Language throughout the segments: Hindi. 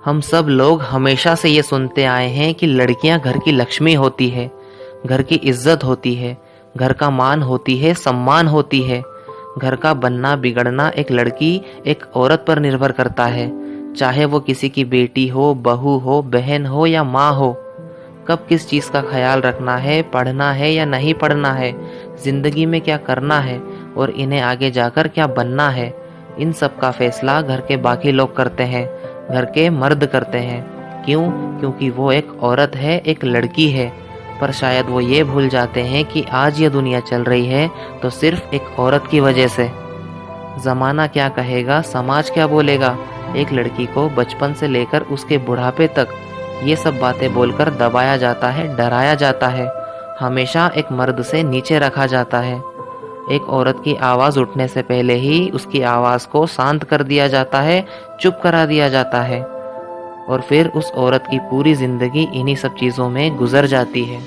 हम सब लोग हमेशा से ये सुनते आए हैं कि लड़कियां घर की लक्ष्मी होती है, घर की इज्जत होती है, घर का मान होती है, सम्मान होती है। घर का बनना बिगड़ना एक लड़की, एक औरत पर निर्भर करता है, चाहे वो किसी की बेटी हो, बहू हो, बहन हो या माँ हो। कब किस चीज़ का ख्याल रखना है, पढ़ना है या नहीं पढ़ना है, जिंदगी में क्या करना है और इन्हें आगे जाकर क्या बनना है, इन सब का फैसला घर के बाकी लोग करते हैं, घर के मर्द करते हैं। क्यों? क्योंकि वो एक औरत है, एक लड़की है। पर शायद वो ये भूल जाते हैं कि आज ये दुनिया चल रही है तो सिर्फ एक औरत की वजह से। ज़माना क्या कहेगा, समाज क्या बोलेगा, एक लड़की को बचपन से लेकर उसके बुढ़ापे तक ये सब बातें बोलकर दबाया जाता है, डराया जाता है, हमेशा एक मर्द से नीचे रखा जाता है। एक औरत की आवाज़ उठने से पहले ही उसकी आवाज़ को शांत कर दिया जाता है, चुप करा दिया जाता है, और फिर उस औरत की पूरी ज़िंदगी इन्हीं सब चीज़ों में गुजर जाती है।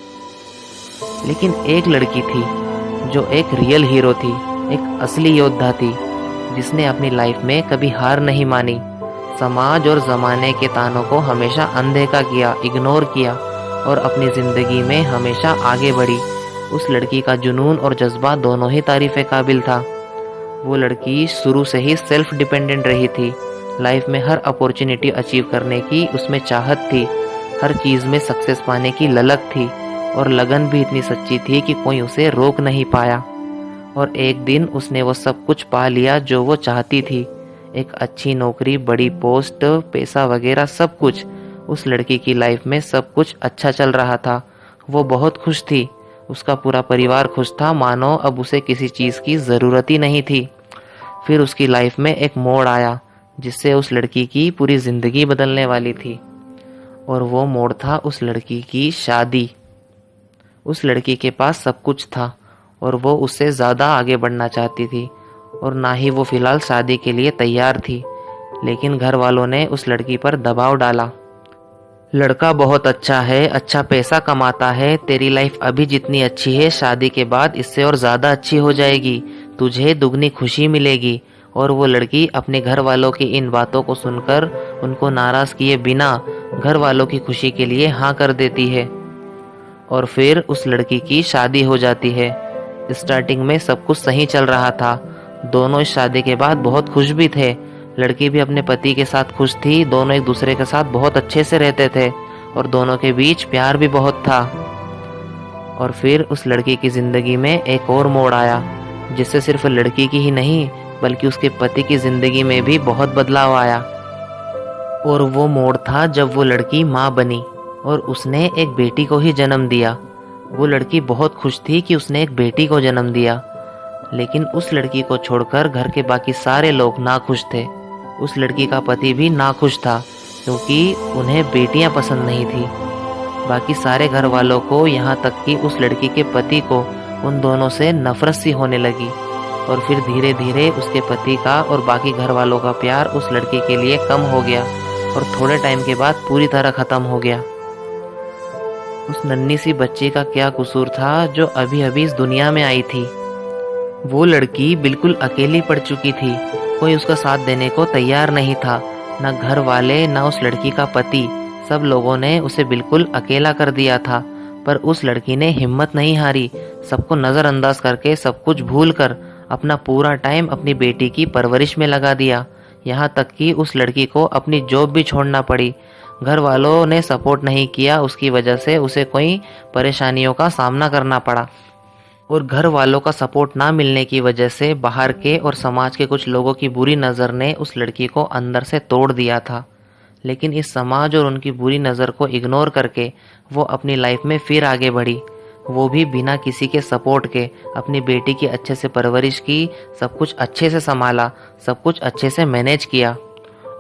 लेकिन एक लड़की थी जो एक रियल हीरो थी, एक असली योद्धा थी, जिसने अपनी लाइफ में कभी हार नहीं मानी, समाज और ज़माने के तानों को हमेशा अनदेखा किया, इग्नोर किया और अपनी ज़िंदगी में हमेशा आगे बढ़ी। उस लड़की का जुनून और जज्बा दोनों ही तारीफ़े काबिल था। वो लड़की शुरू से ही सेल्फ डिपेंडेंट रही थी। लाइफ में हर अपॉर्चुनिटी अचीव करने की उसमें चाहत थी, हर चीज़ में सक्सेस पाने की ललक थी और लगन भी इतनी सच्ची थी कि कोई उसे रोक नहीं पाया। और एक दिन उसने वो सब कुछ पा लिया जो वो चाहती थी। एक अच्छी नौकरी, बड़ी पोस्ट, पैसा वगैरह सब कुछ। उस लड़की की लाइफ में सब कुछ अच्छा चल रहा था। वो बहुत खुश थी, उसका पूरा परिवार खुश था, मानो अब उसे किसी चीज़ की ज़रूरत ही नहीं थी। फिर उसकी लाइफ में एक मोड़ आया जिससे उस लड़की की पूरी ज़िंदगी बदलने वाली थी, और वो मोड़ था उस लड़की की शादी। उस लड़की के पास सब कुछ था और वो उससे ज़्यादा आगे बढ़ना चाहती थी, और ना ही वो फ़िलहाल शादी के लिए तैयार थी। लेकिन घर वालों ने उस लड़की पर दबाव डाला। लड़का बहुत अच्छा है, अच्छा पैसा कमाता है, तेरी लाइफ अभी जितनी अच्छी है शादी के बाद इससे और ज़्यादा अच्छी हो जाएगी, तुझे दुगनी खुशी मिलेगी। और वो लड़की अपने घर वालों की इन बातों को सुनकर उनको नाराज़ किए बिना घर वालों की खुशी के लिए हाँ कर देती है, और फिर उस लड़की की शादी हो जाती है। स्टार्टिंग में सब कुछ सही चल रहा था, दोनों इस शादी के बाद बहुत खुश भी थे। लड़की भी अपने पति के साथ खुश थी, दोनों एक दूसरे के साथ बहुत अच्छे से रहते थे और दोनों के बीच प्यार भी बहुत था। और फिर उस लड़की की ज़िंदगी में एक और मोड़ आया जिससे सिर्फ लड़की की ही नहीं बल्कि उसके पति की ज़िंदगी में भी बहुत बदलाव आया। और वो मोड़ था जब वो लड़की माँ बनी और उसने एक बेटी को ही जन्म दिया। वो लड़की बहुत खुश थी कि उसने एक बेटी को जन्म दिया, लेकिन उस लड़की को छोड़कर घर के बाकी सारे लोग नाखुश थे। उस लड़की का पति भी नाखुश था क्योंकि उन्हें बेटियां पसंद नहीं थी। बाकी सारे घर वालों को, यहाँ तक कि उस लड़की के पति को, उन दोनों से नफरत सी होने लगी। और फिर धीरे धीरे उसके पति का और बाकी घर वालों का प्यार उस लड़की के लिए कम हो गया और थोड़े टाइम के बाद पूरी तरह ख़त्म हो गया। उस नन्ही सी बच्ची का क्या कसूर था जो अभी अभी इस दुनिया में आई थी। वो लड़की बिल्कुल अकेली पड़ चुकी थी, कोई उसका साथ देने को तैयार नहीं था, ना घर वाले ना उस लड़की का पति। सब लोगों ने उसे बिल्कुल अकेला कर दिया था। पर उस लड़की ने हिम्मत नहीं हारी, सबको नज़रअंदाज करके सब कुछ भूल कर अपना पूरा टाइम अपनी बेटी की परवरिश में लगा दिया। यहाँ तक कि उस लड़की को अपनी जॉब भी छोड़ना पड़ी। घर वालों ने सपोर्ट नहीं किया, उसकी वजह से उसे कोई परेशानियों का सामना करना पड़ा। और घर वालों का सपोर्ट ना मिलने की वजह से बाहर के और समाज के कुछ लोगों की बुरी नज़र ने उस लड़की को अंदर से तोड़ दिया था। लेकिन इस समाज और उनकी बुरी नज़र को इग्नोर करके वो अपनी लाइफ में फिर आगे बढ़ी, वो भी बिना किसी के सपोर्ट के। अपनी बेटी की अच्छे से परवरिश की, सब कुछ अच्छे से संभाला, सब कुछ अच्छे से मैनेज किया।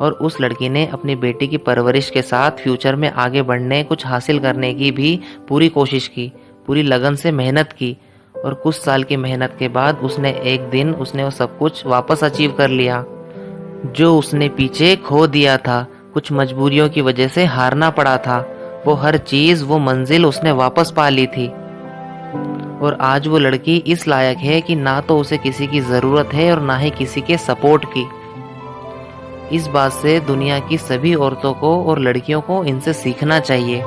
और उस लड़की ने अपनी बेटी की परवरिश के साथ फ्यूचर में आगे बढ़ने, कुछ हासिल करने की भी पूरी कोशिश की, पूरी लगन से मेहनत की। और कुछ साल की मेहनत के बाद उसने एक दिन वो सब कुछ वापस अचीव कर लिया जो उसने पीछे खो दिया था। कुछ मजबूरियों की वजह से हारना पड़ा था, वो हर चीज़, वो मंजिल उसने वापस पा ली थी। और आज वो लड़की इस लायक है कि ना तो उसे किसी की ज़रूरत है और ना ही किसी के सपोर्ट की। इस बात से दुनिया की सभी औरतों को और लड़कियों को इनसे सीखना चाहिए।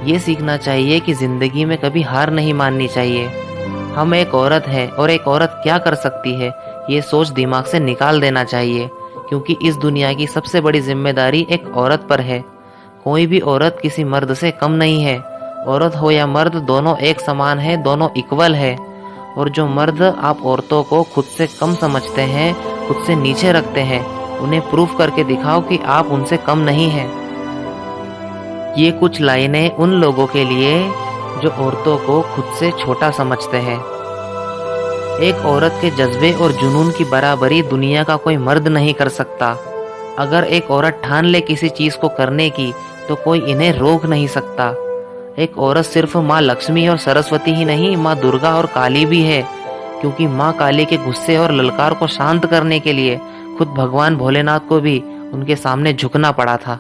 ये सीखना चाहिए कि ज़िंदगी में कभी हार नहीं माननी चाहिए। हम एक औरत है और एक औरत क्या कर सकती है, ये सोच दिमाग से निकाल देना चाहिए, क्योंकि इस दुनिया की सबसे बड़ी जिम्मेदारी एक औरत पर है। कोई भी औरत किसी मर्द से कम नहीं है। औरत हो या मर्द, दोनों एक समान है, दोनों इक्वल है। और जो मर्द आप औरतों को खुद से कम समझते हैं, खुद से नीचे रखते हैं, उन्हें प्रूफ करके दिखाओ कि आप उनसे कम नहीं हैं। ये कुछ लाइनें उन लोगों के लिए जो औरतों को खुद से छोटा समझते हैं। एक औरत के जज्बे और जुनून की बराबरी दुनिया का कोई मर्द नहीं कर सकता। अगर एक औरत ठान ले किसी चीज़ को करने की, तो कोई इन्हें रोक नहीं सकता। एक औरत सिर्फ माँ लक्ष्मी और सरस्वती ही नहीं, माँ दुर्गा और काली भी है, क्योंकि माँ काली के गुस्से और ललकार को शांत करने के लिए खुद भगवान भोलेनाथ को भी उनके सामने झुकना पड़ा था।